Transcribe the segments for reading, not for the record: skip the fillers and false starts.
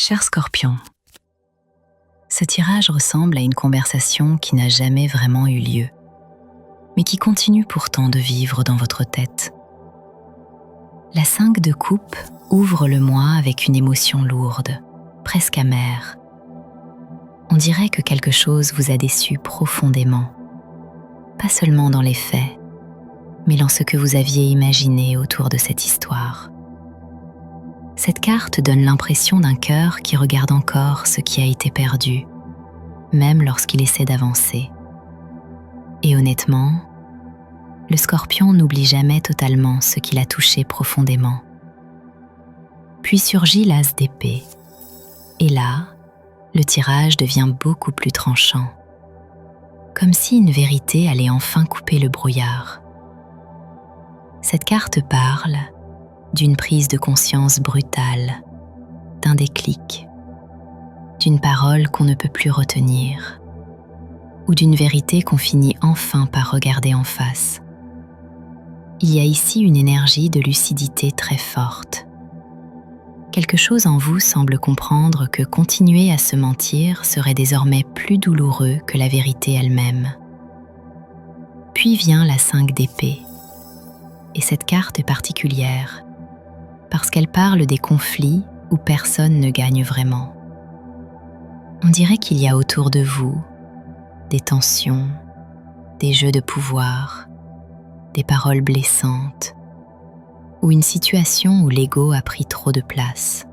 Cher Scorpion, ce tirage ressemble à une conversation qui n'a jamais vraiment eu lieu, mais qui continue pourtant de vivre dans votre tête. La 5 de coupe ouvre le mois avec une émotion lourde, presque amère. On dirait que quelque chose vous a déçu profondément, pas seulement dans les faits, mais dans ce que vous aviez imaginé autour de cette histoire. Cette carte donne l'impression d'un cœur qui regarde encore ce qui a été perdu, même lorsqu'il essaie d'avancer. Et honnêtement, le Scorpion n'oublie jamais totalement ce qui l'a touché profondément. Puis surgit l'As d'épée, et là, le tirage devient beaucoup plus tranchant, comme si une vérité allait enfin couper le brouillard. Cette carte parle d'une prise de conscience brutale, d'un déclic, d'une parole qu'on ne peut plus retenir, ou d'une vérité qu'on finit enfin par regarder en face. Il y a ici une énergie de lucidité très forte. Quelque chose en vous semble comprendre que continuer à se mentir serait désormais plus douloureux que la vérité elle-même. Puis vient la 5 d'épée, et cette carte est particulière, parce qu'elle parle des conflits où personne ne gagne vraiment. On dirait qu'il y a autour de vous des tensions, des jeux de pouvoir, des paroles blessantes, ou une situation où l'ego a pris trop de place.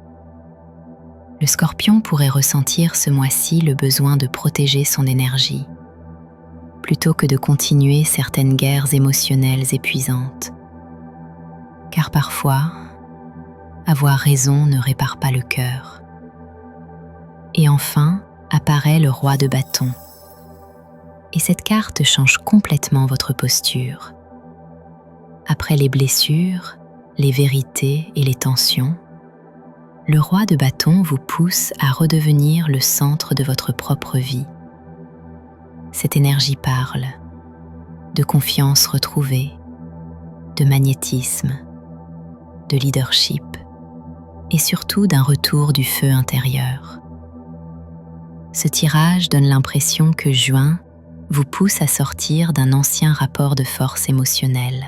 Le Scorpion pourrait ressentir ce mois-ci le besoin de protéger son énergie, plutôt que de continuer certaines guerres émotionnelles épuisantes. Car parfois, avoir raison ne répare pas le cœur. Et enfin, apparaît le roi de bâton. Et cette carte change complètement votre posture. Après les blessures, les vérités et les tensions, le roi de bâton vous pousse à redevenir le centre de votre propre vie. Cette énergie parle de confiance retrouvée, de magnétisme, de leadership, et surtout d'un retour du feu intérieur. Ce tirage donne l'impression que juin vous pousse à sortir d'un ancien rapport de force émotionnelle,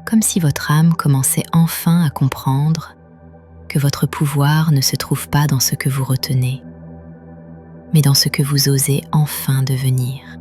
comme si votre âme commençait enfin à comprendre que votre pouvoir ne se trouve pas dans ce que vous retenez, mais dans ce que vous osez enfin devenir.